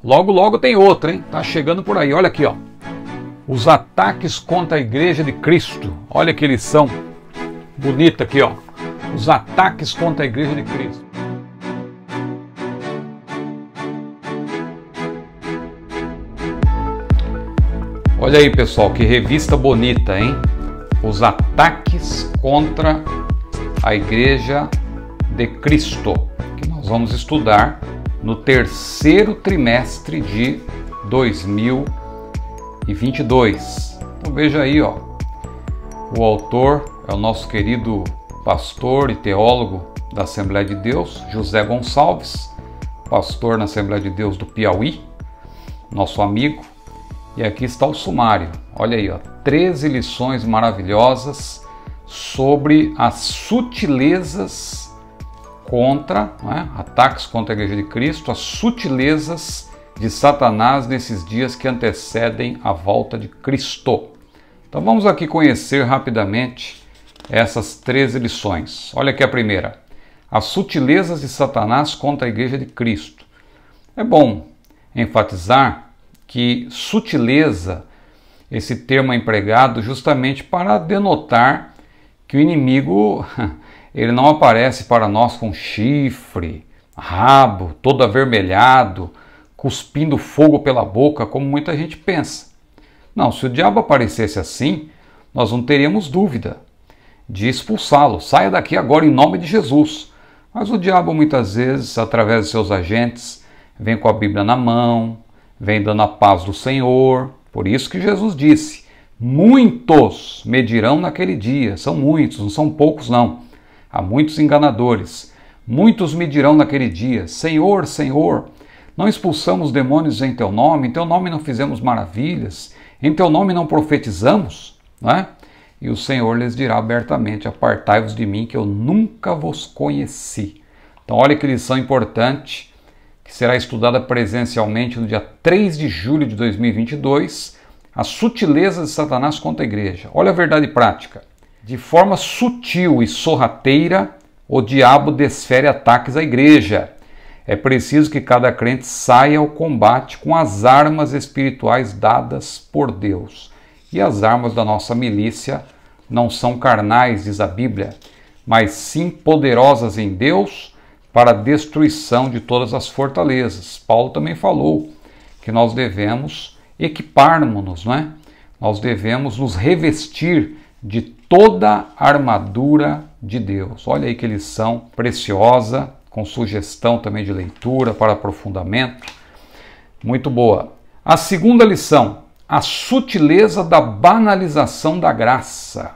Logo, logo tem outra, hein? Tá chegando por aí. Olha aqui, ó. Os ataques contra a Igreja de Cristo. Olha que lição bonita aqui, ó. Os ataques contra a Igreja de Cristo. Olha aí, pessoal, que revista bonita, hein? Os ataques contra a Igreja de Cristo, que nós vamos estudar no terceiro trimestre de 2022. Então veja aí, ó. O autor é o nosso querido pastor e teólogo da Assembleia de Deus, José Gonçalves, pastor na Assembleia de Deus do Piauí, nosso amigo. E aqui está o sumário. Olha aí, ó, 13 lições maravilhosas sobre as sutilezas contra, né, ataques contra a Igreja de Cristo, as sutilezas de Satanás nesses dias que antecedem a volta de Cristo. Então vamos aqui conhecer rapidamente essas 13 lições. Olha aqui a primeira. As sutilezas de Satanás contra a Igreja de Cristo. É bom enfatizar que sutileza, esse termo é empregado justamente para denotar que o inimigo ele não aparece para nós com chifre, rabo, todo avermelhado, cuspindo fogo pela boca, como muita gente pensa. Não, se o diabo aparecesse assim, nós não teríamos dúvida de expulsá-lo. Saia daqui agora em nome de Jesus. Mas o diabo muitas vezes, através de seus agentes, vem com a Bíblia na mão, vem dando a paz do Senhor. Por isso que Jesus disse, muitos medirão naquele dia. São muitos, não são poucos não. Há muitos enganadores. Muitos medirão naquele dia. Senhor, Senhor, não expulsamos demônios em Teu nome não fizemos maravilhas, em Teu nome não profetizamos, não é? E o Senhor lhes dirá abertamente, apartai-vos de mim que eu nunca vos conheci. Então olha que lição importante, que será estudada presencialmente no dia 3 de julho de 2022, as sutilezas de Satanás contra a igreja. Olha a verdade prática. De forma sutil e sorrateira, o diabo desfere ataques à igreja. É preciso que cada crente saia ao combate com as armas espirituais dadas por Deus. E as armas da nossa milícia não são carnais, diz a Bíblia, mas sim poderosas em Deus para a destruição de todas as fortalezas. Paulo também falou que nós devemos equipar-nos, não é? Nós devemos nos revestir de toda a armadura de Deus. Olha aí que lição preciosa, com sugestão também de leitura para aprofundamento. Muito boa. A segunda lição, a sutileza da banalização da graça.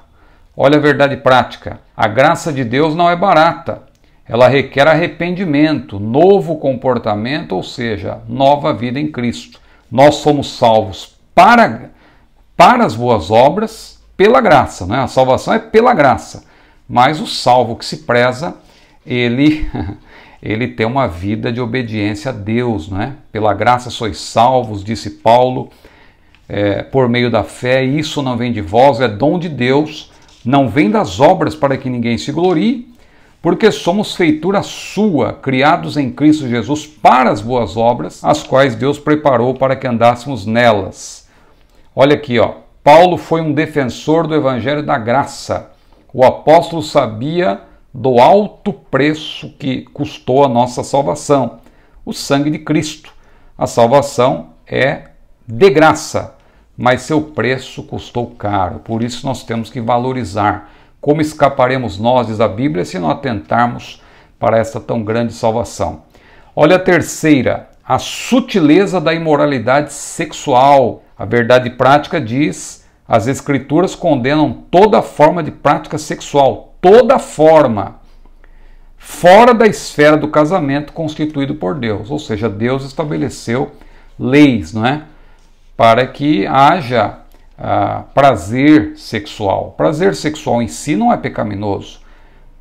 Olha a verdade prática. A graça de Deus não é barata. Ela requer arrependimento, novo comportamento, ou seja, nova vida em Cristo. Nós somos salvos para as boas obras, pela graça, né? A salvação é pela graça. Mas o salvo que se preza, ele tem uma vida de obediência a Deus, né? Pela graça sois salvos, disse Paulo, por meio da fé. Isso não vem de vós, é dom de Deus, não vem das obras para que ninguém se glorie, porque somos feitura sua, criados em Cristo Jesus para as boas obras, as quais Deus preparou para que andássemos nelas. Olha aqui, ó. Paulo foi um defensor do Evangelho da Graça. O apóstolo sabia do alto preço que custou a nossa salvação, o sangue de Cristo. A salvação é de graça, mas seu preço custou caro. Por isso nós temos que valorizar. Como escaparemos nós, diz a Bíblia, se não atentarmos para esta tão grande salvação? Olha a terceira, a sutileza da imoralidade sexual. A verdade prática diz, as Escrituras condenam toda forma de prática sexual, toda forma, fora da esfera do casamento constituído por Deus. Ou seja, Deus estabeleceu leis, não é? Para que haja prazer sexual. Prazer sexual em si não é pecaminoso,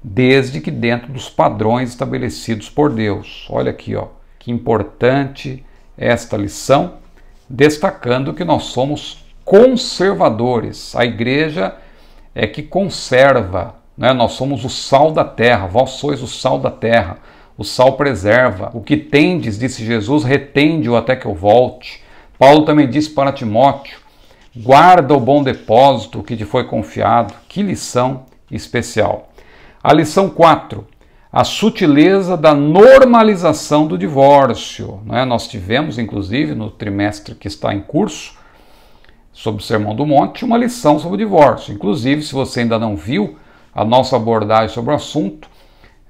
desde que dentro dos padrões estabelecidos por Deus. Olha aqui, ó, que importante esta lição, destacando que nós somos conservadores. A igreja é que conserva, né? Nós somos o sal da terra, vós sois o sal da terra. o sal preserva. O que tendes, disse Jesus, retende-o até que eu volte. Paulo também disse para Timóteo, guarda o bom depósito que te foi confiado. Que lição especial. A lição 4, a sutileza da normalização do divórcio. Nós tivemos, inclusive, no trimestre que está em curso, sobre o Sermão do Monte, uma lição sobre o divórcio. Inclusive, se você ainda não viu a nossa abordagem sobre o assunto,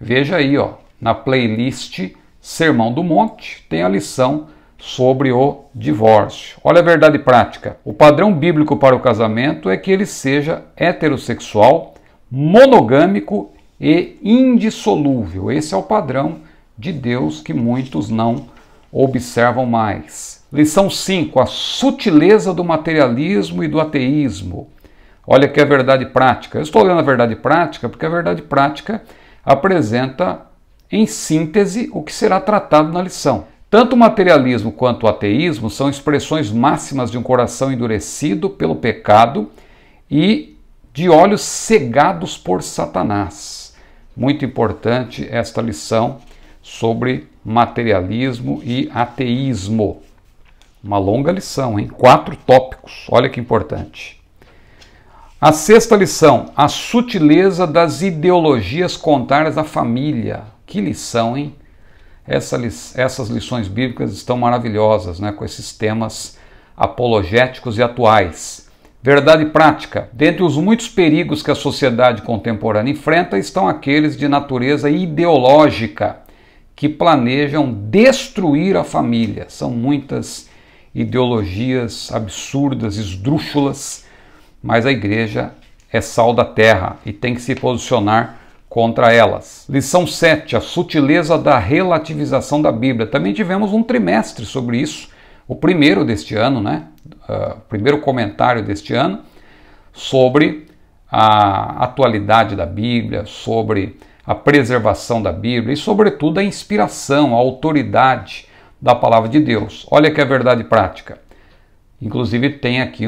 veja aí, na playlist Sermão do Monte, tem a lição sobre o divórcio. Olha a verdade prática. O padrão bíblico para o casamento é que ele seja heterossexual, monogâmico e indissolúvel. Esse é o padrão de Deus que muitos não observam mais. Lição 5, a sutileza do materialismo e do ateísmo. Olha que é a verdade prática. Eu estou lendo a verdade prática porque a verdade prática apresenta em síntese o que será tratado na lição. Tanto o materialismo quanto o ateísmo são expressões máximas de um coração endurecido pelo pecado e de olhos cegados por Satanás. Muito importante esta lição sobre materialismo e ateísmo. Uma longa lição, hein? 4 tópicos. Olha que importante. A 6ª lição, a sutileza das ideologias contrárias à família. Que lição, hein? Essas lições bíblicas estão maravilhosas, com esses temas apologéticos e atuais. Verdade prática. Dentre os muitos perigos que a sociedade contemporânea enfrenta estão aqueles de natureza ideológica, que planejam destruir a família. São muitas ideologias absurdas, esdrúxulas, mas a igreja é sal da terra e tem que se posicionar contra elas. Lição 7, a sutileza da relativização da Bíblia. Também tivemos um trimestre sobre isso, o primeiro deste ano, o primeiro comentário deste ano, sobre a atualidade da Bíblia, sobre a preservação da Bíblia e, sobretudo, a inspiração, a autoridade da palavra de Deus. Olha que é a verdade prática. Inclusive tem aqui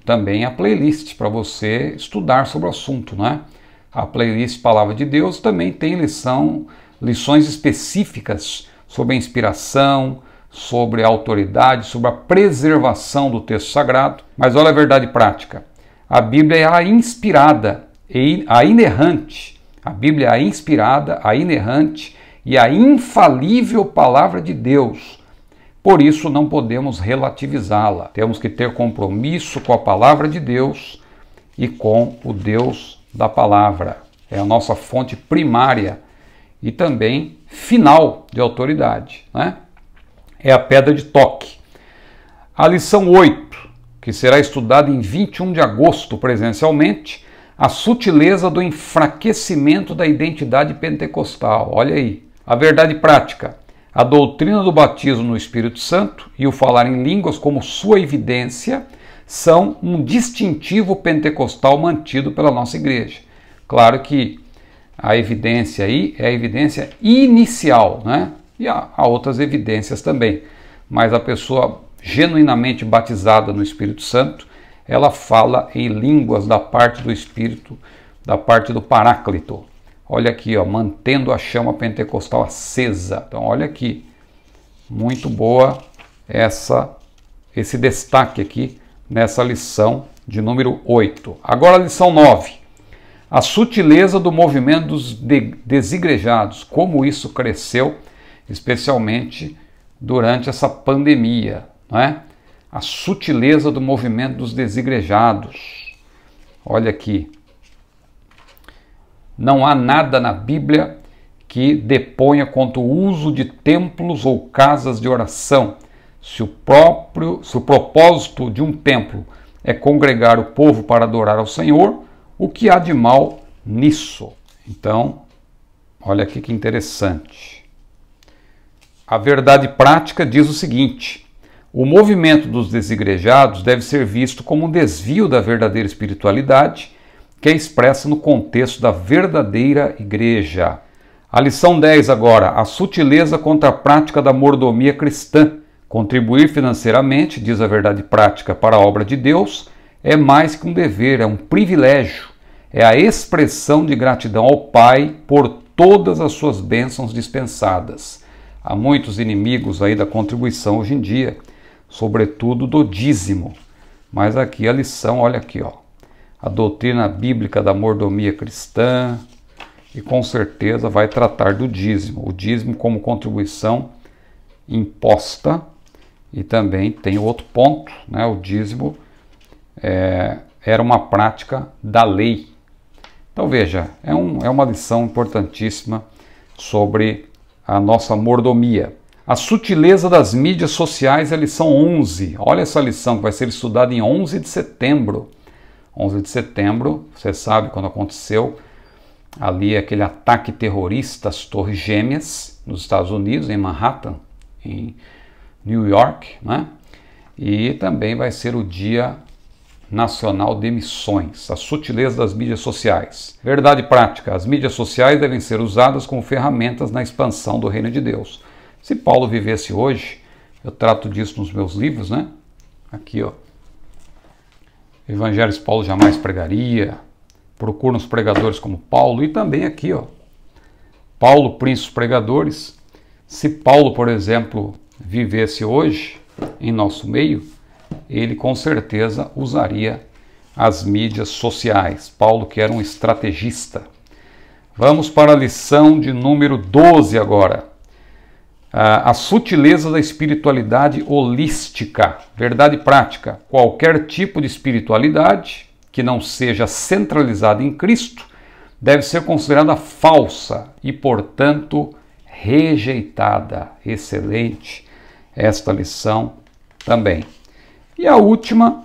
também a playlist para você estudar sobre o assunto, A playlist Palavra de Deus também tem lições específicas sobre a inspiração, sobre a autoridade, sobre a preservação do texto sagrado. Mas olha a verdade prática. A Bíblia é a inspirada e a inerrante. A Bíblia é a inspirada, a inerrante e a infalível palavra de Deus. Por isso não podemos relativizá-la. Temos que ter compromisso com a palavra de Deus e com o Deus da palavra. É a nossa fonte primária e também final de autoridade, É a pedra de toque. A lição 8, que será estudada em 21 de agosto presencialmente, a sutileza do enfraquecimento da identidade pentecostal. Olha aí. A verdade prática. A doutrina do batismo no Espírito Santo e o falar em línguas como sua evidência são um distintivo pentecostal mantido pela nossa igreja. Claro que a evidência aí é a evidência inicial, E há outras evidências também. Mas a pessoa genuinamente batizada no Espírito Santo, ela fala em línguas da parte do Espírito, da parte do Paráclito. Olha aqui, mantendo a chama pentecostal acesa. Então, olha aqui, muito boa esse destaque aqui nessa lição de número 8. Agora a lição 9. A sutileza do movimento dos desigrejados. Como isso cresceu, especialmente durante essa pandemia, A sutileza do movimento dos desigrejados. Olha aqui. Não há nada na Bíblia que deponha contra o uso de templos ou casas de oração. Se o propósito de um templo é congregar o povo para adorar ao Senhor, o que há de mal nisso? Então, olha aqui que interessante. A verdade prática diz o seguinte: o movimento dos desigrejados deve ser visto como um desvio da verdadeira espiritualidade, que é expressa no contexto da verdadeira igreja. A lição 10 agora, a sutileza contra a prática da mordomia cristã. Contribuir financeiramente, diz a verdade prática, para a obra de Deus é mais que um dever, é um privilégio. É a expressão de gratidão ao Pai por todas as suas bênçãos dispensadas. Há muitos inimigos aí da contribuição hoje em dia, sobretudo do dízimo. Mas aqui a lição, olha aqui, ó, a doutrina bíblica da mordomia cristã, e com certeza vai tratar do dízimo. O dízimo como contribuição imposta, e também tem outro ponto, né? O dízimo era uma prática da lei. Então veja, é uma lição importantíssima sobre a nossa mordomia. A sutileza das mídias sociais é a lição 11. Olha essa lição que vai ser estudada em 11 de setembro. 11 de setembro, você sabe quando aconteceu ali aquele ataque terrorista às Torres Gêmeas nos Estados Unidos, em Manhattan, em New York, né? E também vai ser o Dia Nacional de Missões, a sutileza das mídias sociais. Verdade prática, as mídias sociais devem ser usadas como ferramentas na expansão do reino de Deus. Se Paulo vivesse hoje, eu trato disso nos meus livros, né? Aqui, ó. Evangelhos Paulo jamais pregaria, procura uns pregadores como Paulo, e também aqui, ó, Paulo, príncipe pregadores. Se Paulo, por exemplo, vivesse hoje em nosso meio, ele com certeza usaria as mídias sociais. Paulo, que era um estrategista. Vamos para a lição de número 12 agora. A sutileza da espiritualidade holística. Verdade prática. Qualquer tipo de espiritualidade que não seja centralizada em Cristo deve ser considerada falsa e, portanto, rejeitada. Excelente esta lição também. E a última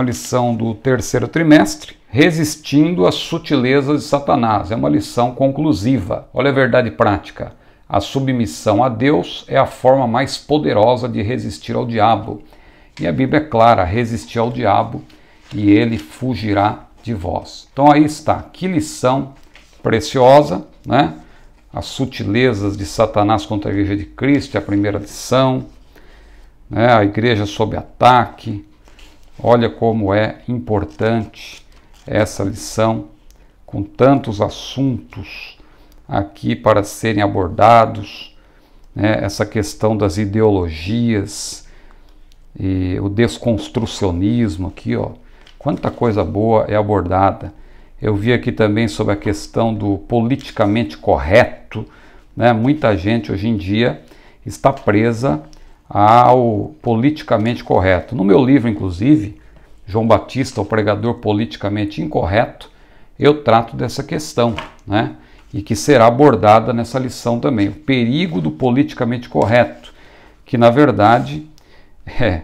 lição do terceiro trimestre, resistindo às sutilezas de Satanás. É uma lição conclusiva. Olha a verdade prática. A submissão a Deus é a forma mais poderosa de resistir ao diabo. E a Bíblia é clara, resistir ao diabo e ele fugirá de vós. Então aí está, que lição preciosa, né? As sutilezas de Satanás contra a Igreja de Cristo, é a primeira lição, né? A igreja sob ataque. Olha como é importante essa lição, com tantos assuntos aqui para serem abordados, né? Essa questão das ideologias e o desconstrucionismo aqui, ó. Quanta coisa boa é abordada. Eu vi aqui também sobre a questão do politicamente correto, né? Muita gente hoje em dia está presa ao politicamente correto. No meu livro, inclusive, João Batista, o pregador politicamente incorreto, eu trato dessa questão, né? E que será abordada nessa lição também. O perigo do politicamente correto, que na verdade é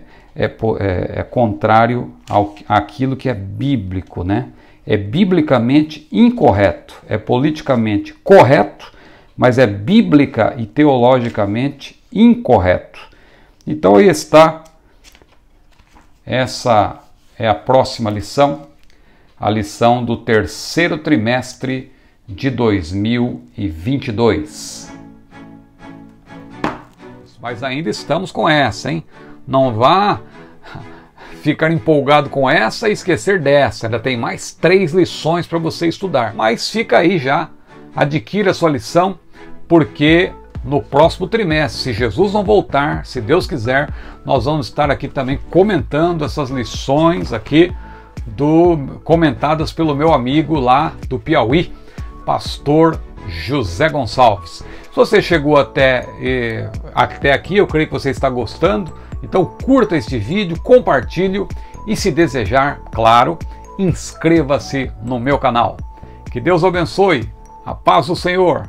contrário àquilo que é bíblico, né? É biblicamente incorreto, é politicamente correto, mas é bíblica e teologicamente incorreto. Então aí está, essa é a próxima lição, a lição do terceiro trimestre de 2022. Mas ainda estamos com essa, hein? Não vá ficar empolgado com essa e esquecer dessa. Ainda tem mais 3 lições para você estudar. Mas fica aí já, adquira a sua lição, porque no próximo trimestre, se Jesus não voltar, se Deus quiser, nós vamos estar aqui também comentando essas lições aqui comentadas pelo meu amigo lá do Piauí, pastor José Gonçalves. Se você chegou até aqui, eu creio que você está gostando. Então curta este vídeo, compartilhe e, se desejar, claro, inscreva-se no meu canal. Que Deus abençoe. A paz do Senhor.